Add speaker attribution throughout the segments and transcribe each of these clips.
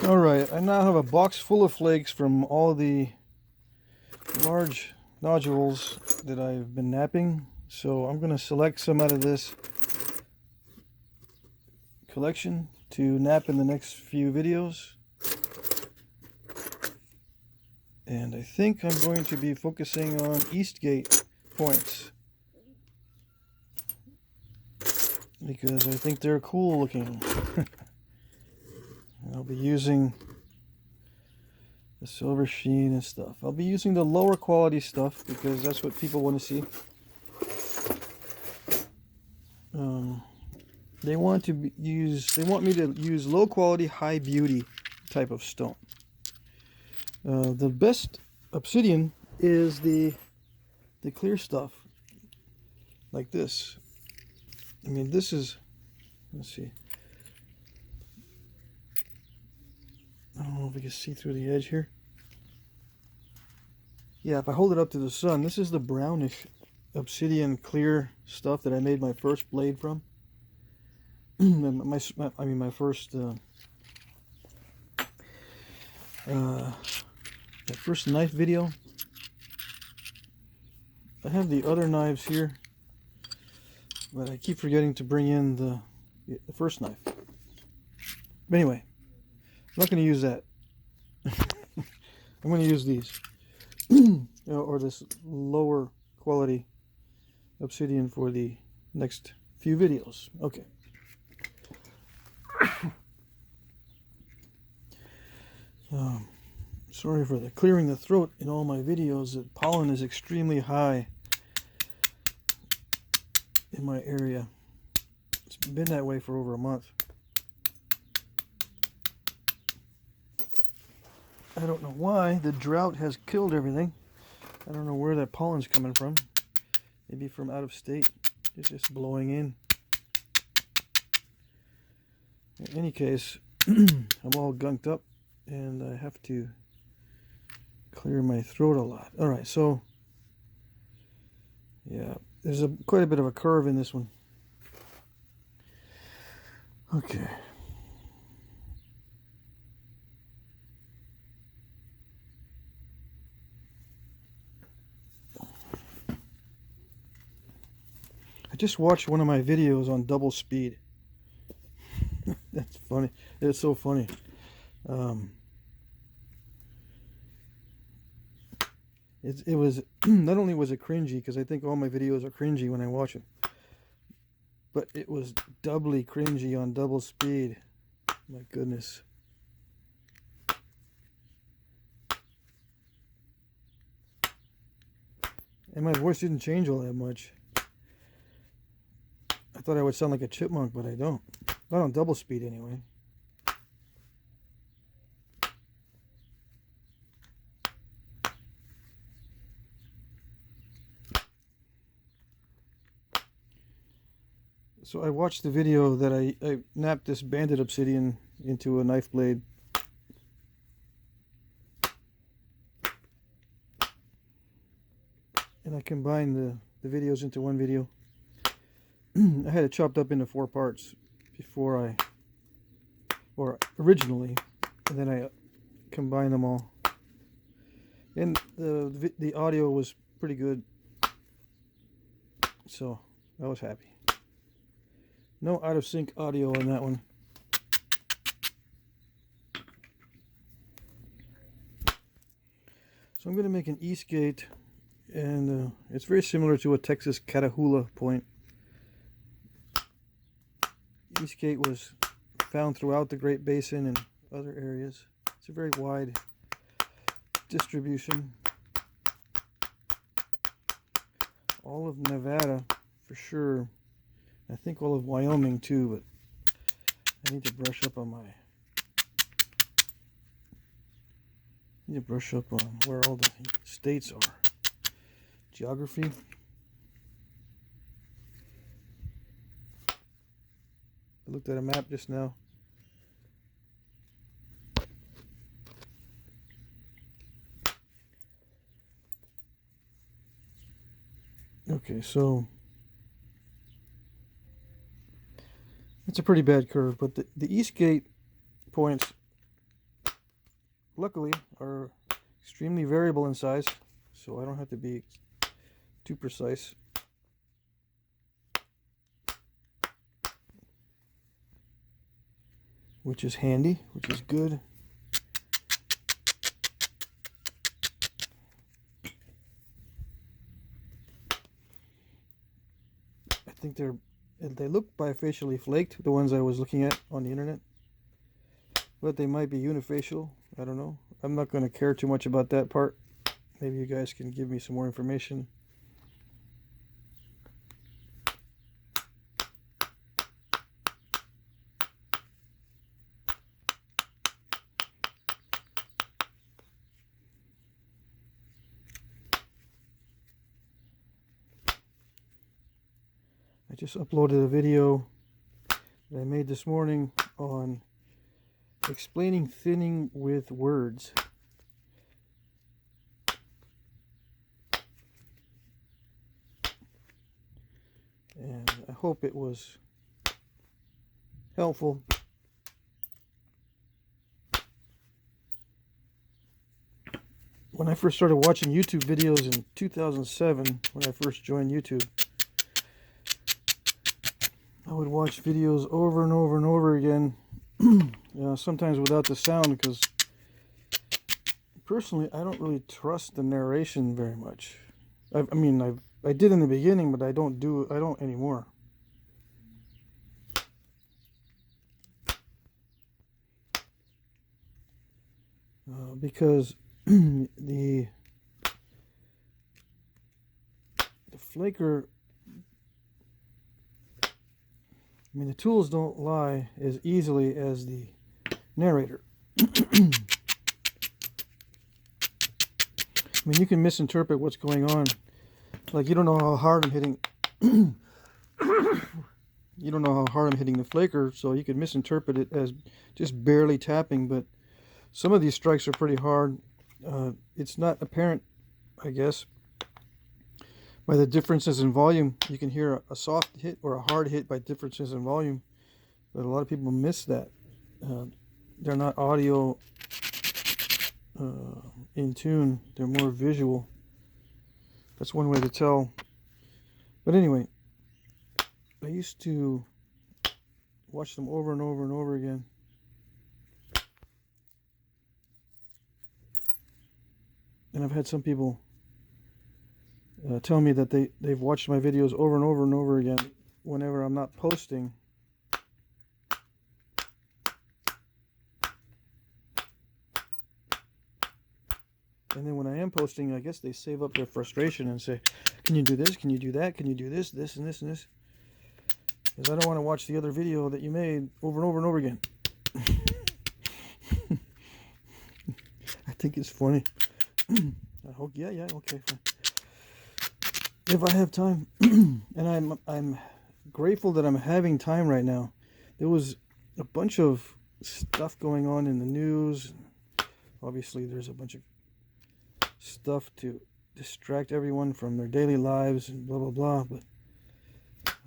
Speaker 1: Alright, I now have a box full of flakes from all the large nodules that I've been napping. So I'm going to select some out of this collection to nap in the next few videos. And I think I'm going to be focusing on Eastgate points, because I think they're cool looking. I'll be using the silver sheen and stuff. I'll be using the lower quality stuff because that's what people want to see. They want me to use low quality, high beauty type of stone. The best obsidian is the clear stuff, like this. I mean, this is, let's see. I don't know if we can see through the edge here. Yeah, if I hold it up to the sun, this is the brownish obsidian clear stuff that I made my first blade from. my first knife video. I have the other knives here, but I keep forgetting to bring in the first knife. But anyway, I'm not going to use that. I'm going to use these, or this lower quality obsidian for the next few videos. Okay. Sorry for the clearing the throat in all my videos. The pollen is extremely high in my area. It's been that way for over a month. I don't know why. The drought has killed everything. I don't know where that pollen's coming from. Maybe from out of state. It's just blowing in. In any case, I'm all gunked up and I have to clear my throat a lot. Alright, so yeah, there's quite a bit of a curve in this one. Okay. I just watched one of my videos on double speed. That's funny. It's so funny. It was not only was it cringy, because I think all my videos are cringy when I watch them, but it was doubly cringy on double speed. My goodness. And my voice didn't change all that much. I thought I would sound like a chipmunk, but I don't. Not on double speed anyway. So I watched the video that I napped this banded obsidian into a knife blade. And I combined the videos into one video. I had it chopped up into 4 parts before originally, and then I combined them all. And the audio was pretty good, so I was happy. No out of sync audio on that one. So I'm going to make an Eastgate, and it's very similar to a Texas Catahoula point. Eastgate was found throughout the Great Basin and other areas. It's a very wide distribution. All of Nevada, for sure. I think all of Wyoming too, but I need to brush up on where all the states are. Geography. I looked at a map just now. Okay, so it's a pretty bad curve, but the Eastgate points luckily, are extremely variable in size, so I don't have to be too precise. Which is handy, which is good. I think they look bifacially flaked, the ones I was looking at on the internet. But they might be unifacial. I don't know. I'm not going to care too much about that part. Maybe you guys can give me some more information. I just uploaded a video that I made this morning on explaining thinning with words. And I hope it was helpful. When I first started watching YouTube videos in 2007, when I first joined YouTube, I would watch videos over and over and over again, sometimes without the sound, because personally I don't really trust the narration very much. I did in the beginning, but I don't anymore. Because the flaker, the tools don't lie as easily as the narrator. You can misinterpret what's going on. Like, you don't know how hard I'm hitting. You don't know how hard I'm hitting the flaker, so you could misinterpret it as just barely tapping. But some of these strikes are pretty hard. It's not apparent, I guess, by the differences in volume. You can hear a soft hit or a hard hit by differences in volume, but a lot of people miss that. They're not audio in tune, they're more visual. That's one way to tell. But anyway, I used to watch them over and over and over again. And I've had some people tell me that they've watched my videos over and over and over again whenever I'm not posting. And then when I am posting, I guess they save up their frustration and say, can you do this? Can you do that? Can you do this, this, and this, and this? Because I don't want to watch the other video that you made over and over and over again. I think it's funny. I hope, yeah, okay, fine. If I have time, and I'm grateful that I'm having time right now. There was a bunch of stuff going on in the news. Obviously, there's a bunch of stuff to distract everyone from their daily lives and blah blah blah. But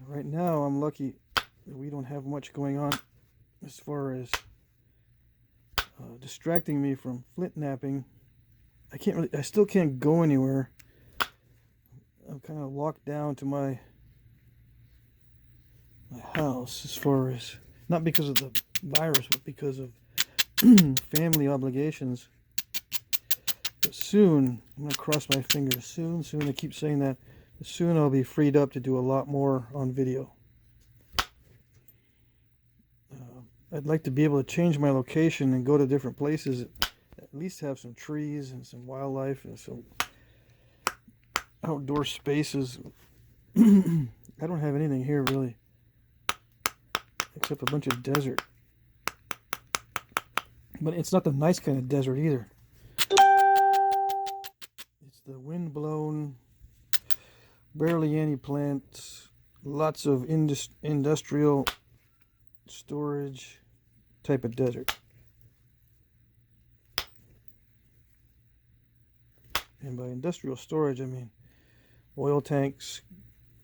Speaker 1: right now, I'm lucky that we don't have much going on as far as distracting me from Flintknapping. I still can't go anywhere. I'm kind of locked down to my house, as far as, not because of the virus, but because of family obligations. But soon, I'm going to cross my fingers, soon, I keep saying that, but soon I'll be freed up to do a lot more on video. I'd like to be able to change my location and go to different places, at least have some trees and some wildlife and some outdoor spaces. I don't have anything here really, except a bunch of desert. But it's not the nice kind of desert either. It's the wind-blown, barely any plants, lots of industrial storage type of desert. And by industrial storage, I mean oil tanks,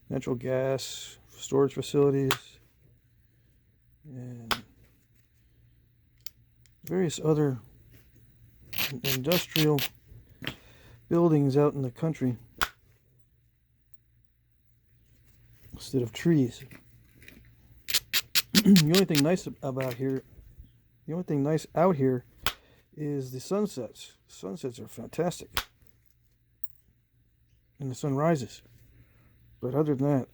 Speaker 1: natural gas, storage facilities, and various other industrial buildings out in the country instead of trees. The only thing nice about here, the only thing nice out here is the sunsets. Sunsets are fantastic. And the sunrises. But other than that,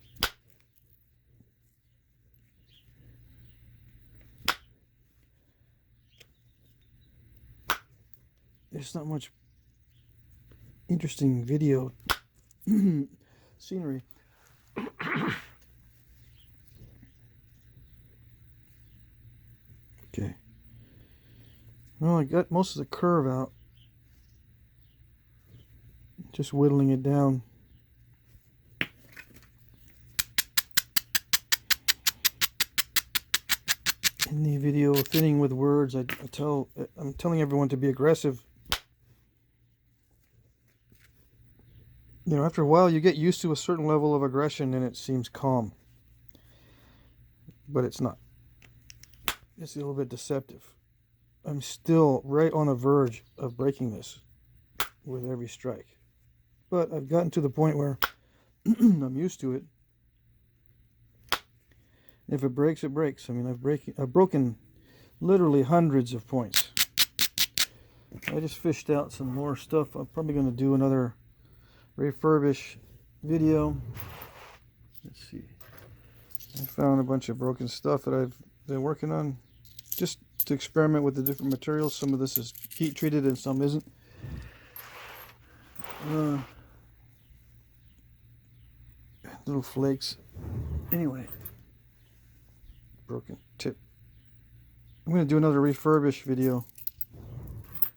Speaker 1: there's not much interesting video scenery. Okay. Well, I got most of the curve out. Just whittling it down. In the video Thinning with Words, I'm telling everyone to be aggressive. You know, after a while you get used to a certain level of aggression and it seems calm. But it's not. It's a little bit deceptive. I'm still right on the verge of breaking this with every strike. But I've gotten to the point where I'm used to it. If it breaks, it breaks. I mean, I've broken literally hundreds of points. I just fished out some more stuff. I'm probably going to do another refurbish video. Let's see. I found a bunch of broken stuff that I've been working on just to experiment with the different materials. Some of this is heat treated and some isn't. Little flakes. Anyway, broken tip. I'm going to do another refurbish video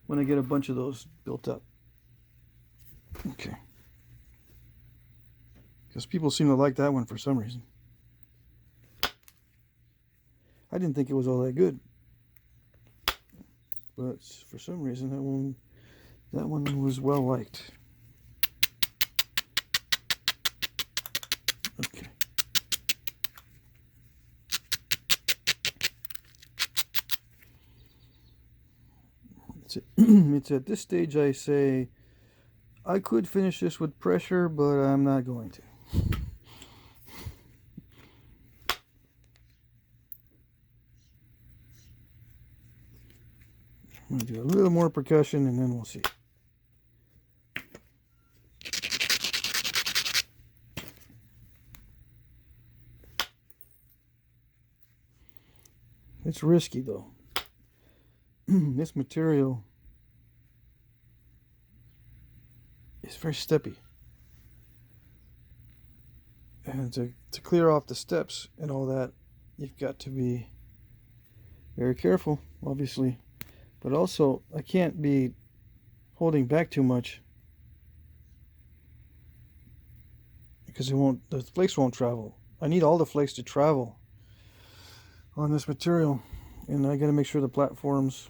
Speaker 1: when I get a bunch of those built up. Okay. Because people seem to like that one for some reason. I didn't think it was all that good. But for some reason that one was well liked. Okay. It's at this stage I say I could finish this with pressure, but I'm not going to. I'm going to do a little more percussion and then we'll see. It's risky though. This material is very steppy. And to clear off the steps and all that, you've got to be very careful, obviously. But also, I can't be holding back too much because the flakes won't travel. I need all the flakes to travel on this material, and I got to make sure the platforms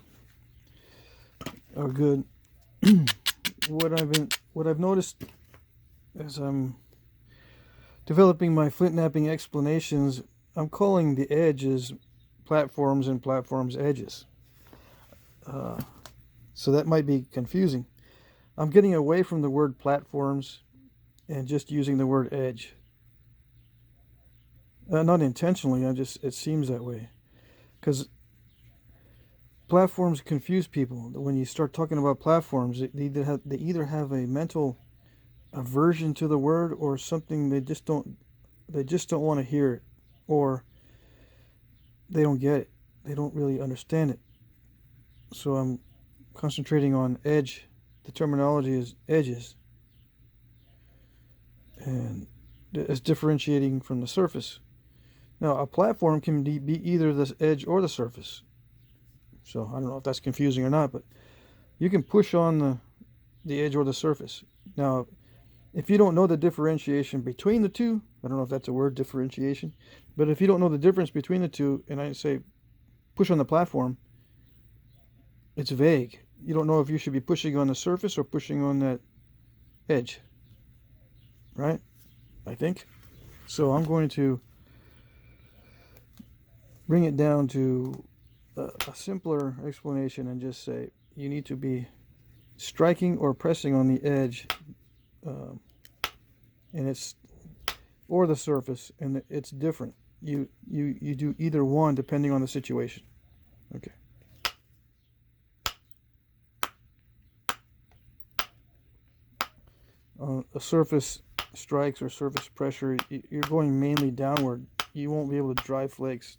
Speaker 1: are good. What I've noticed as I'm developing my Flintknapping explanations, I'm calling the edges platforms and platforms edges. So that might be confusing. I'm getting away from the word platforms and just using the word edge. Not intentionally, it seems that way. Because platforms confuse people. When you start talking about platforms, they either have a mental aversion to the word or something they just don't want to hear it, or they don't get it. They don't really understand it. So I'm concentrating on edge. The terminology is edges. And it's differentiating from the surface. Now, a platform can be either the edge or the surface. So I don't know if that's confusing or not, but you can push on the edge or the surface. Now, if you don't know the differentiation between the two, I don't know if that's a word, differentiation, but if you don't know the difference between the two, and I say push on the platform, it's vague. You don't know if you should be pushing on the surface or pushing on that edge, right? I think. So I'm going to bring it down to a simpler explanation and just say you need to be striking or pressing on the edge, and it's or the surface, and it's different. You do either one depending on the situation. Okay. A surface strikes or surface pressure, you're going mainly downward. You won't be able to dry flakes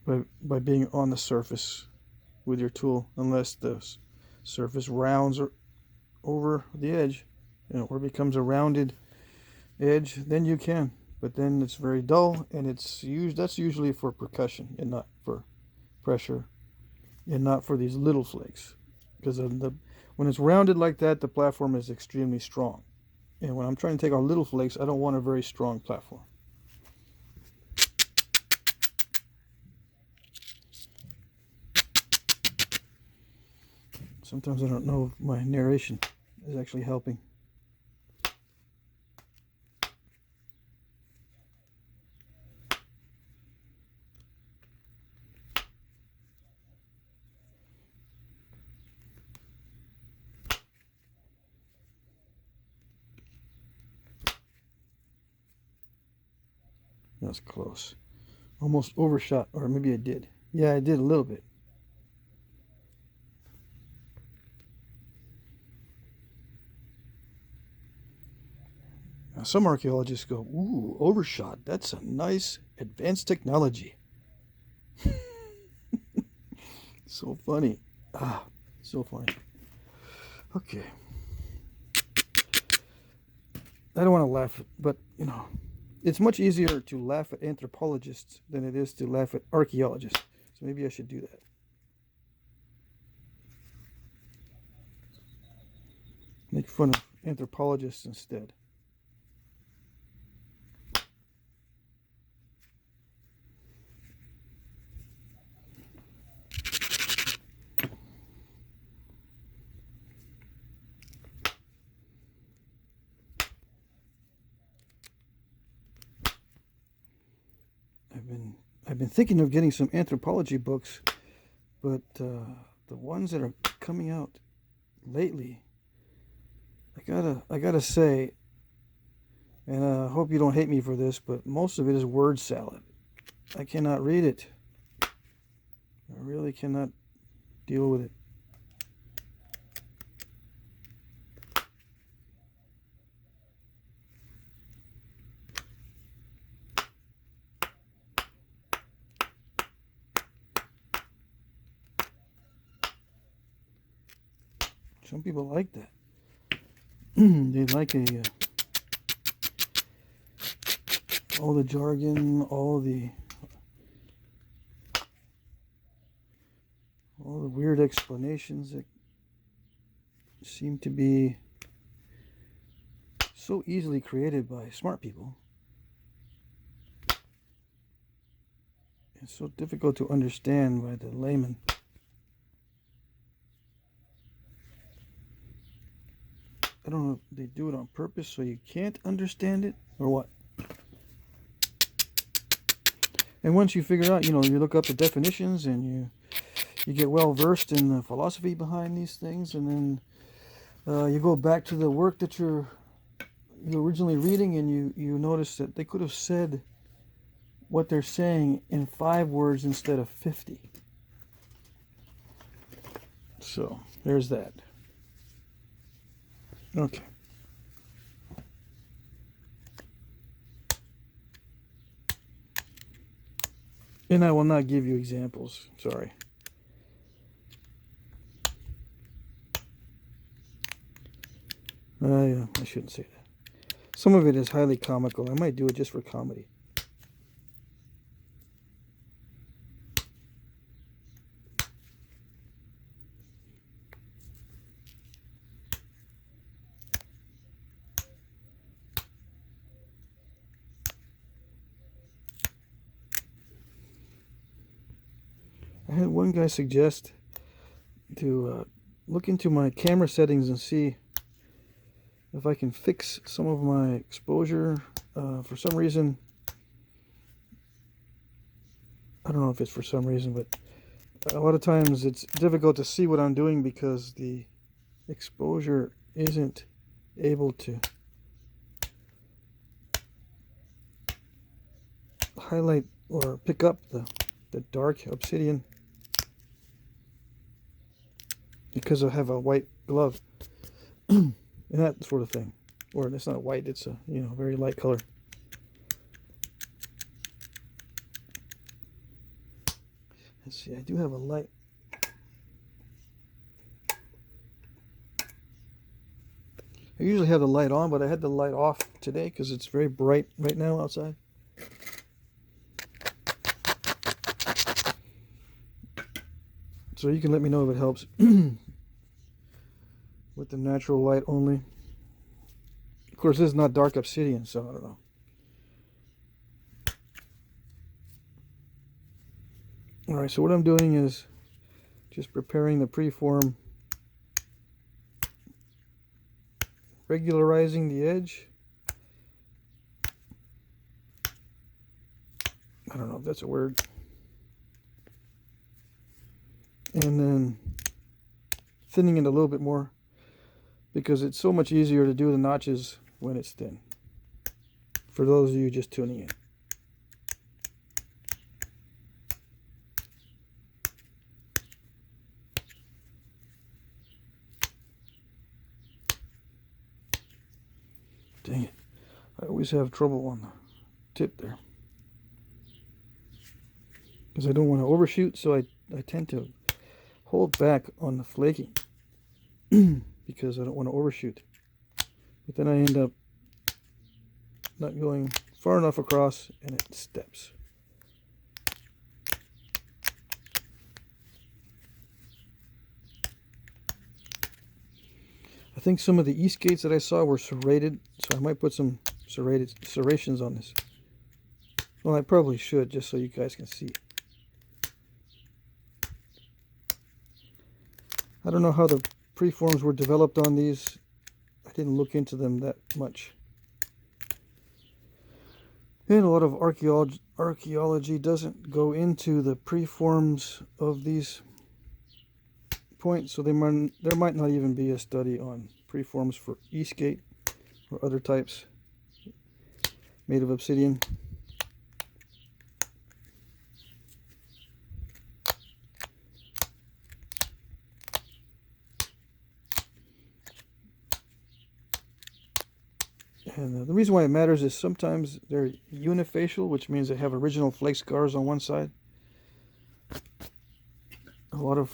Speaker 1: by being on the surface with your tool, unless the surface rounds over the edge, or becomes a rounded edge. Then you can, but then it's very dull, and that's usually for percussion and not for pressure, and not for these little flakes, because when it's rounded like that, the platform is extremely strong, and when I'm trying to take out little flakes, I don't want a very strong platform. Sometimes I don't know if my narration is actually helping. That's close. Almost overshot, or maybe I did. Yeah, I did a little bit. Now, some archaeologists go, ooh, overshot. That's a nice advanced technology. So funny. So funny. Okay. I don't want to laugh, but, it's much easier to laugh at anthropologists than it is to laugh at archaeologists. So maybe I should do that. Make fun of anthropologists instead. I've been thinking of getting some anthropology books, but the ones that are coming out lately, I gotta say, and I hope you don't hate me for this, but most of it is word salad. I cannot read it. I really cannot deal with it. Some people like that. They like all the jargon, all the weird explanations that seem to be so easily created by smart people. It's so difficult to understand by the layman. I don't know if they do it on purpose so you can't understand it or what. And once you figure out, you look up the definitions and you get well versed in the philosophy behind these things, and then you go back to the work that you're originally reading, and you notice that they could have said what they're saying in 5 words instead of 50. So there's that. Okay. And I will not give you examples. Sorry. I shouldn't say that. Some of it is highly comical. I might do it just for comedy. I had one guy suggest to look into my camera settings and see if I can fix some of my exposure. For some reason, I don't know if it's for some reason, but a lot of times it's difficult to see what I'm doing because the exposure isn't able to highlight or pick up the dark obsidian because I have a white glove and that sort of thing. Or it's not white, it's a very light color. Let's see, I do have a light. I usually have the light on, but I had the light off today because it's very bright right now outside. So you can let me know if it helps with the natural light only. Of course, this is not dark obsidian, so I don't know. Alright, so what I'm doing is just preparing the preform, regularizing the edge. I don't know if that's a word. And then thinning it a little bit more because it's so much easier to do the notches when it's thin. For those of you just tuning in. Dang it. I always have trouble on the tip there. Because I don't want to overshoot, so I tend to hold back on the flaking because I don't want to overshoot. But then I end up not going far enough across and it steps. I think some of the Eastgates that I saw were serrated, so I might put some serrations on this. Well, I probably should, just so you guys can see. I don't know how the preforms were developed on these. I didn't look into them that much. And a lot of archaeology doesn't go into the preforms of these points, so there might not even be a study on preforms for Eastgate or other types made of obsidian. And the reason why it matters is sometimes they're unifacial, which means they have original flake scars on one side. A lot of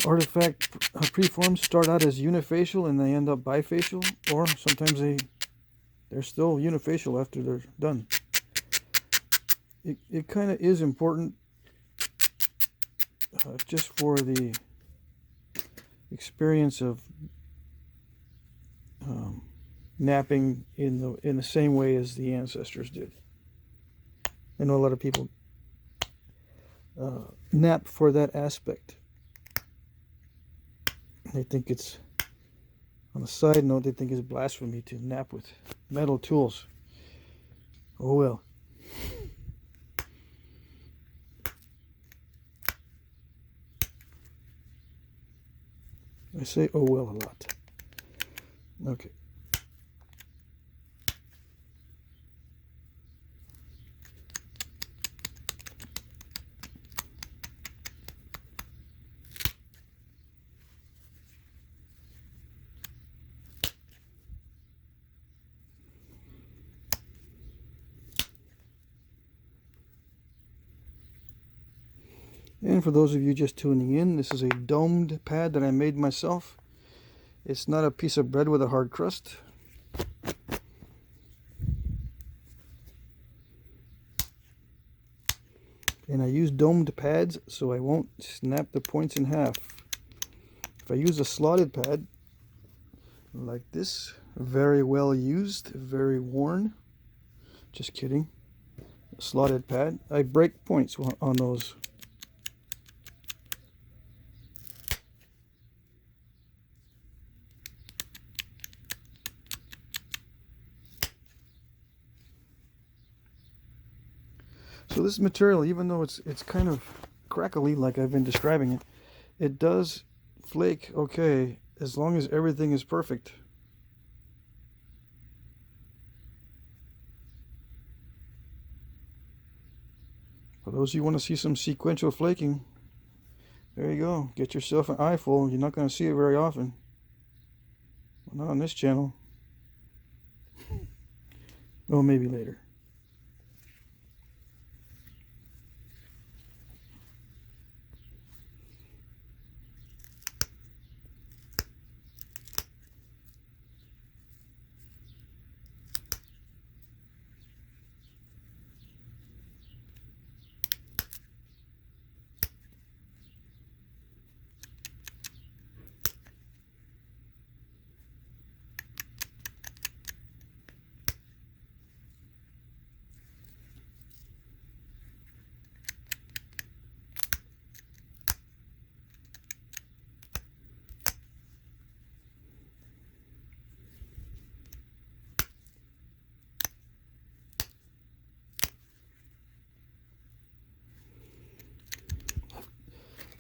Speaker 1: artifact preforms start out as unifacial and they end up bifacial, or sometimes they're still unifacial after they're done. It kind of is important just for the experience of knapping in the same way as the ancestors did. I know a lot of people knap for that aspect. They think it's, on a side note, they think it's blasphemy to knap with metal tools. Oh well. I say oh well a lot. Okay. And for those of you just tuning in, this is a domed pad that I made myself. It's not a piece of bread with a hard crust. And I use domed pads so I won't snap the points in half. If I use a slotted pad like this, very well used, very worn. Just kidding. A slotted pad, I break points on those. So this material, even though it's kind of crackly like I've been describing it, it does flake okay as long as everything is perfect. For those of you who want to see some sequential flaking, there you go. Get yourself an eyeful. You're not going to see it very often. Well, not on this channel. Well, maybe later.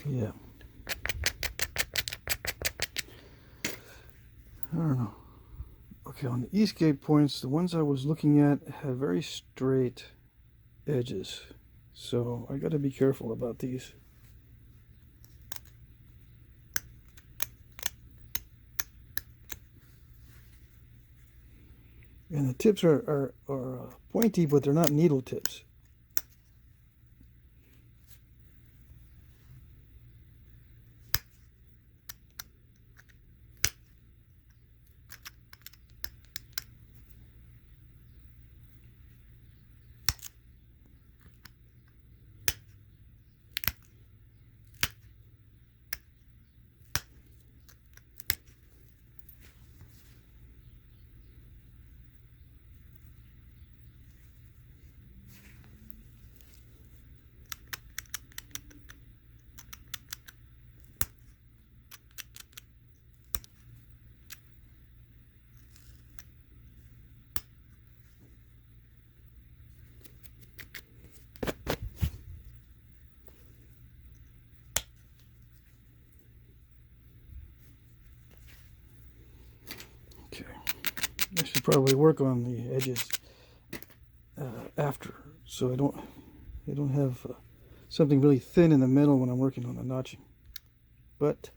Speaker 1: Yeah. I don't know. Okay, on the Eastgate points, the ones I was looking at had very straight edges. So I got to be careful about these. And the tips are pointy, but they're not needle tips. Okay, I should probably work on the edges after, so I don't have something really thin in the middle when I'm working on the notching. But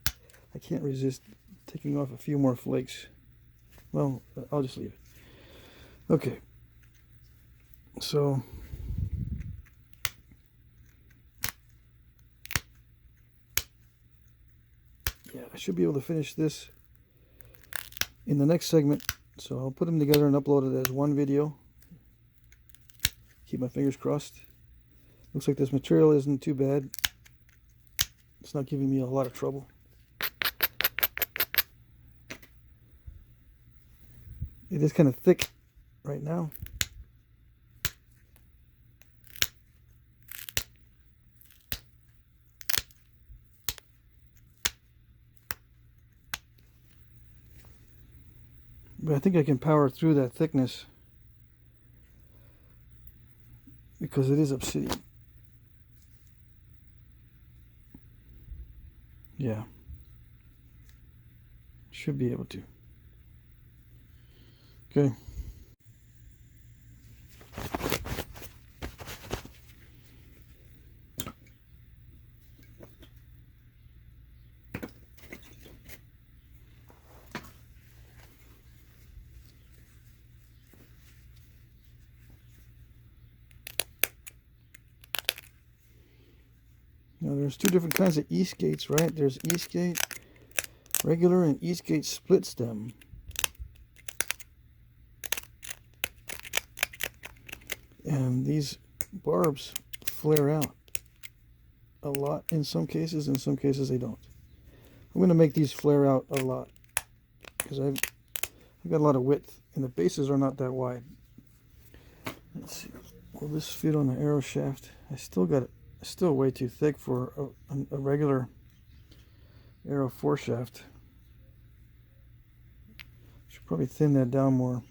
Speaker 1: I can't resist taking off a few more flakes. Well, I'll just leave it. Okay, so yeah, I should be able to finish this in the next segment. So I'll put them together and upload it as one video. Keep my fingers crossed. Looks like this material isn't too bad. It's not giving me a lot of trouble. It is kind of thick right now. But I think I can power through that thickness because it is obsidian. Yeah. Should be able to. Okay. Now there's two different kinds of Eastgates, right? There's Eastgate regular and Eastgate split stem. And these barbs flare out a lot in some cases they don't. I'm going to make these flare out a lot because I've got a lot of width and the bases are not that wide. Let's see, will this fit on the arrow shaft? I still got it. It's still way too thick for a regular arrow foreshaft. Should probably thin that down more.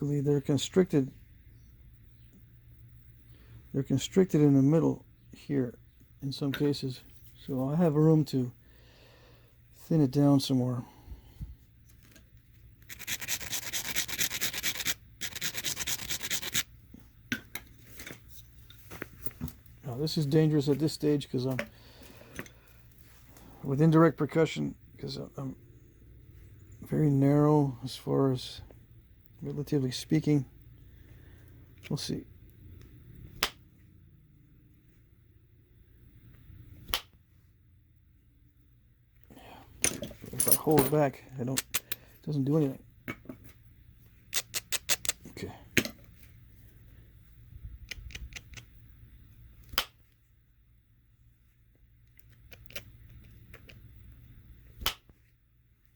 Speaker 1: Luckily, they're constricted. They're constricted in the middle here in some cases, so I have room to thin it down some more. Now, this is dangerous at this stage because I'm with indirect percussion, because I'm very narrow as far as relatively speaking. We'll see. If I hold it back, it doesn't do anything. Okay.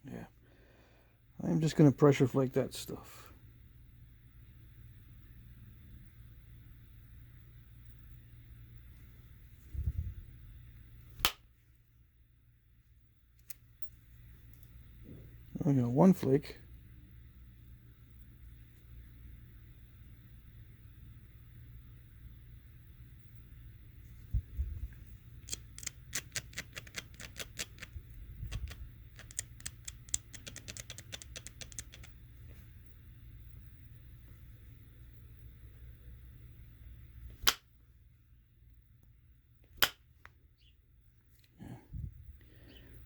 Speaker 1: Yeah. I'm just going to pressure flake that stuff. I got one flake.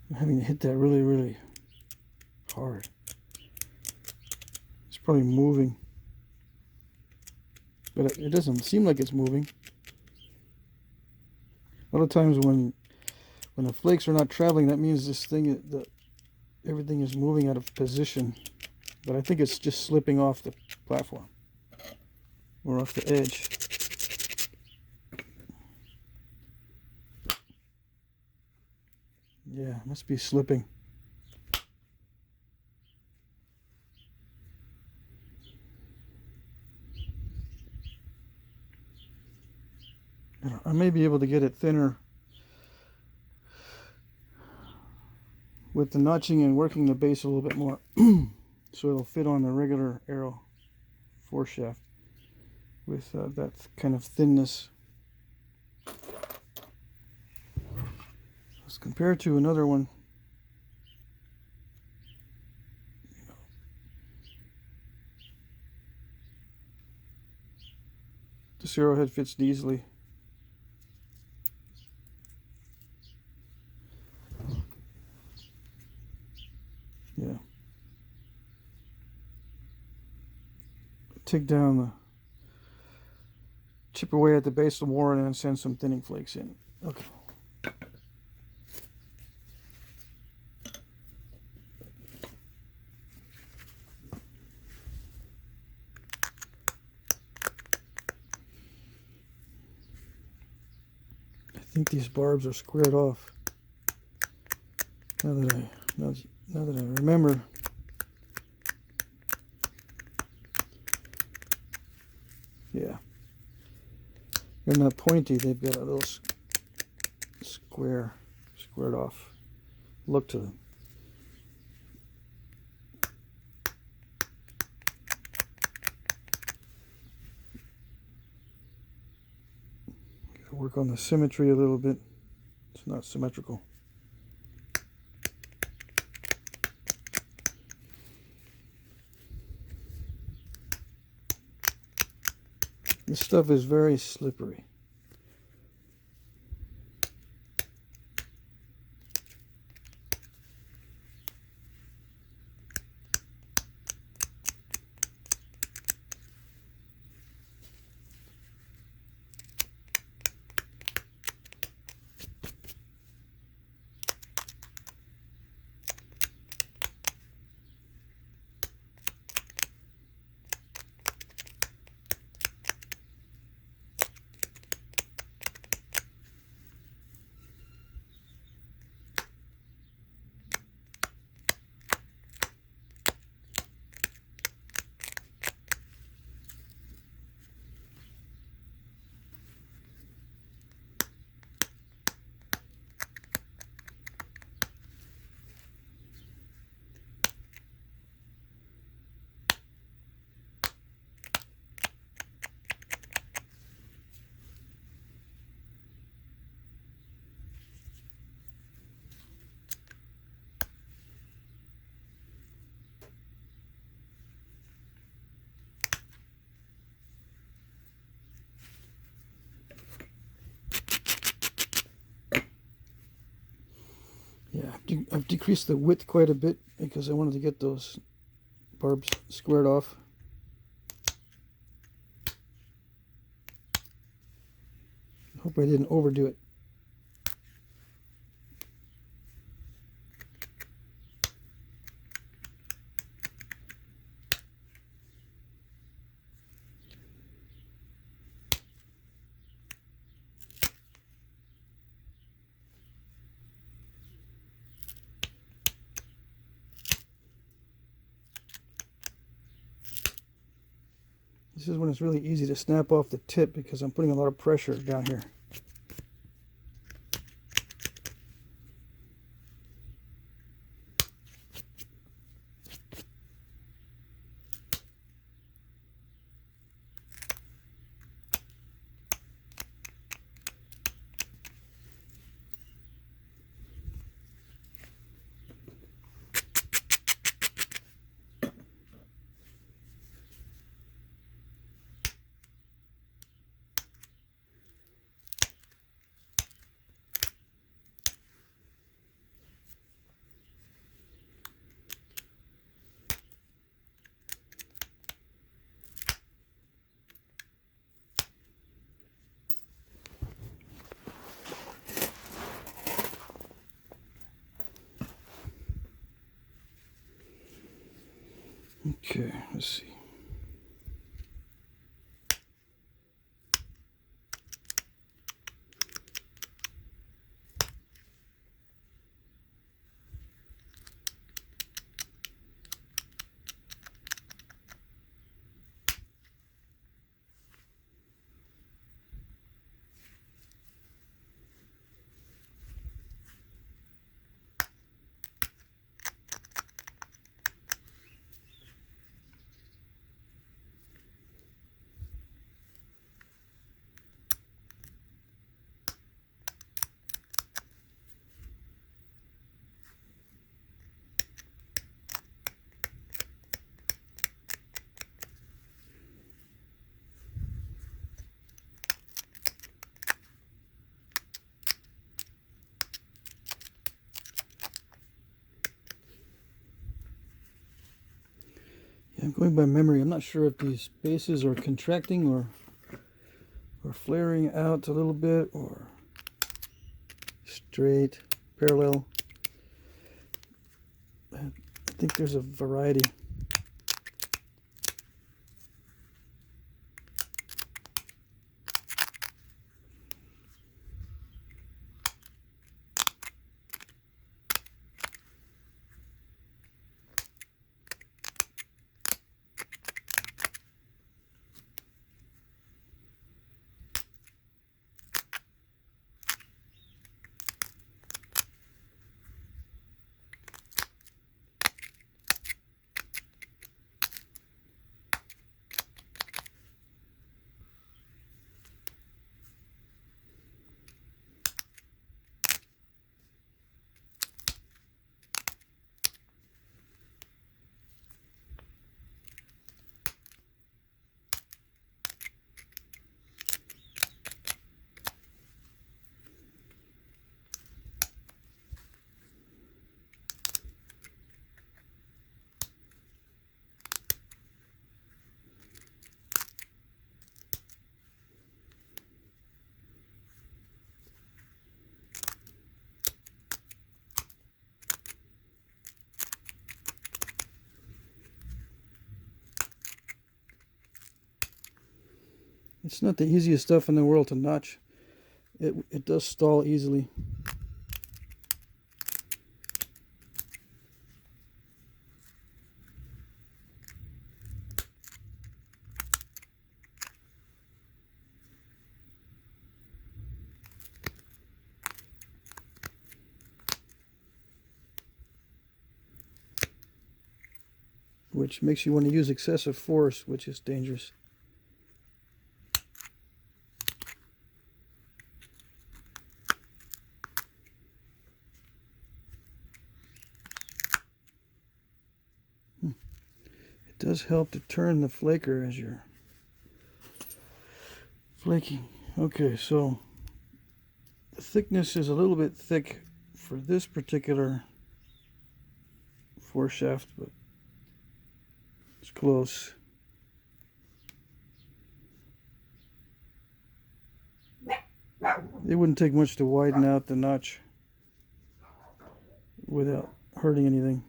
Speaker 1: I'm having to hit that really, really hard. It's probably moving, but it doesn't seem like it's moving. A lot of times when the flakes are not traveling, that means this thing, everything is moving out of position. But I think it's just slipping off the platform or off the edge. Yeah, it must be slipping. I may be able to get it thinner with the notching and working the base a little bit more so it'll fit on the regular Arrow foreshaft with that kind of thinness. As compared to another one, this Arrowhead fits easily. Yeah. Take down the, chip away at the base of the wire and then send some thinning flakes in. Okay. I think these barbs are squared off. Now that I remember. Yeah. They're not pointy, they've got a little squared off look to them. Gotta work on the symmetry a little bit. It's not symmetrical. This stuff is very slippery. increased the width quite a bit because I wanted to get those barbs squared off. Hope I didn't overdo it. This is when it's really easy to snap off the tip because I'm putting a lot of pressure down here. Okay, let's see. I'm going by memory. I'm not sure if these bases are contracting or flaring out a little bit or straight, parallel. I think there's a variety. It's not the easiest stuff in the world to notch. It does stall easily. Which makes you want to use excessive force, which is dangerous. It does help to turn the flaker as you're flaking. Okay, so the thickness is a little bit thick for this particular fore shaft, but it's close. It wouldn't take much to widen out the notch without hurting anything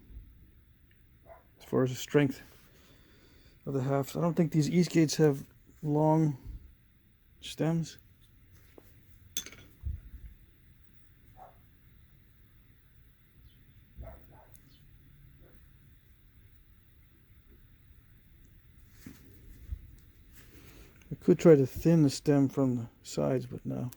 Speaker 1: as far as the strength of the hafts. I don't think these Eastgates have long stems. I could try to thin the stem from the sides, but no.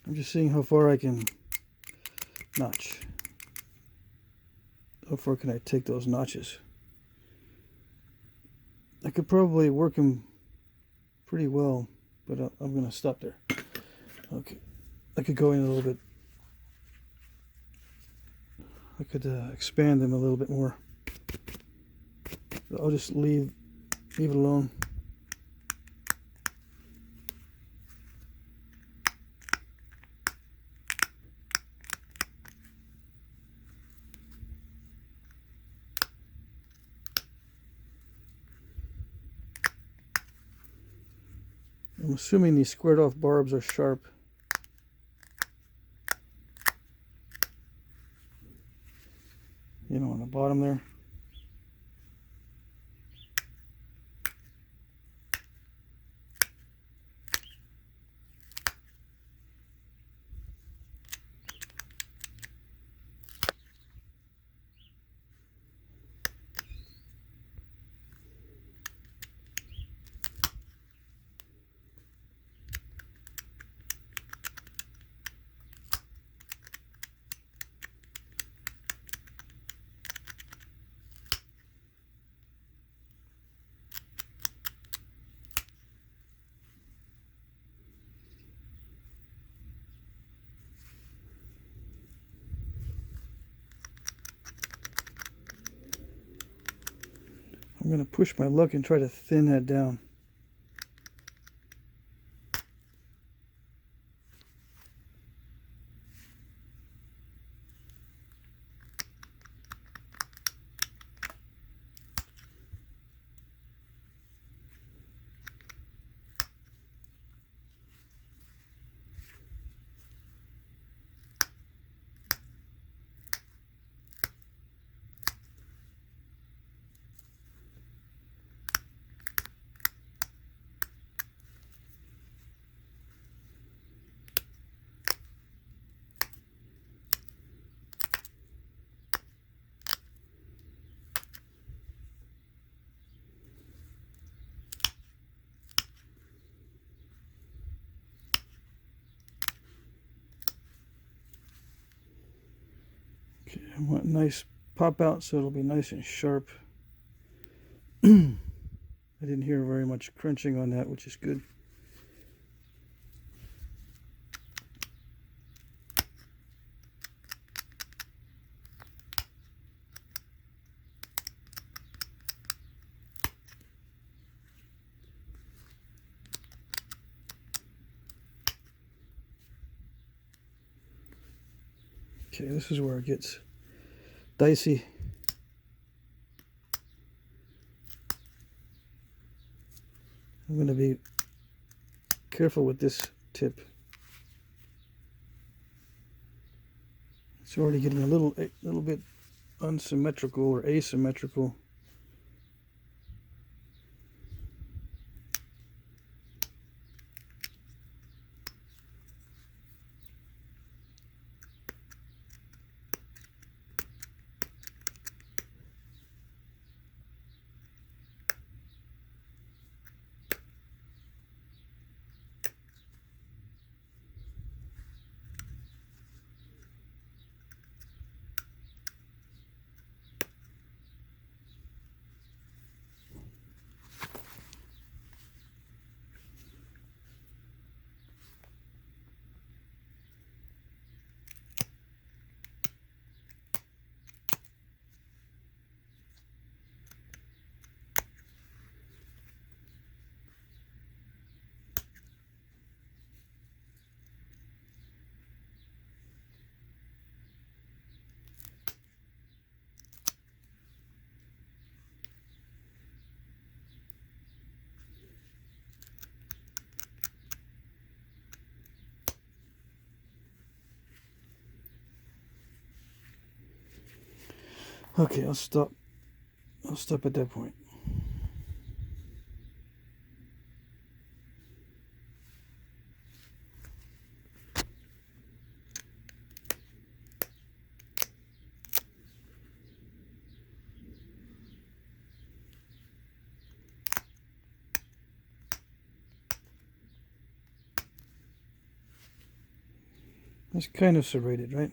Speaker 1: I'm just seeing how far I can notch. How far can I take those notches? I could probably work them pretty well, but I'm going to stop there. Okay, I could go in a little bit. I could expand them a little bit more. I'll just leave it alone. I'm assuming these squared off barbs are sharp. You know, on the bottom there. I'm going to push my luck and try to thin that down. Okay, I want a nice pop out so it'll be nice and sharp. I didn't hear very much crunching on that, which is good. Okay, this is where it gets dicey. I'm going to be careful with this tip. It's already getting a little bit unsymmetrical or asymmetrical. Okay, I'll stop. I'll stop at that point. It's kind of serrated, right?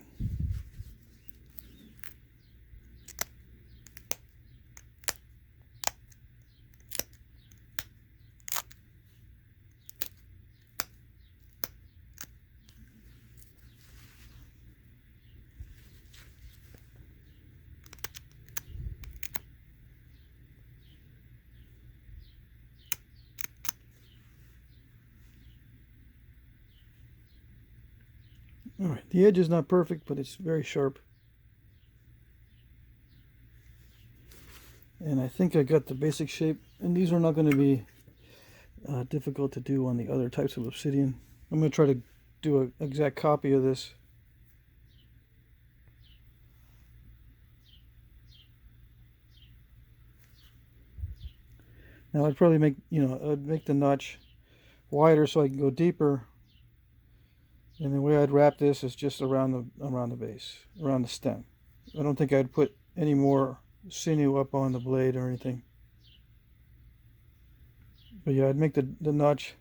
Speaker 1: All right, the edge is not perfect, but it's very sharp. And I think I got the basic shape, and these are not going to be difficult to do on the other types of obsidian. I'm going to try to do an exact copy of this. Now I'd probably make, I'd make the notch wider so I can go deeper. And the way I'd wrap this is just around the base, around the stem. I don't think I'd put any more sinew up on the blade or anything. But yeah, I'd make the notch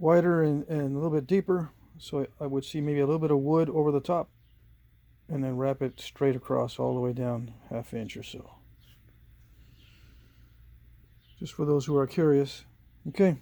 Speaker 1: wider and a little bit deeper, so I would see maybe a little bit of wood over the top, and then wrap it straight across all the way down ½ inch or so. Just for those who are curious. Okay.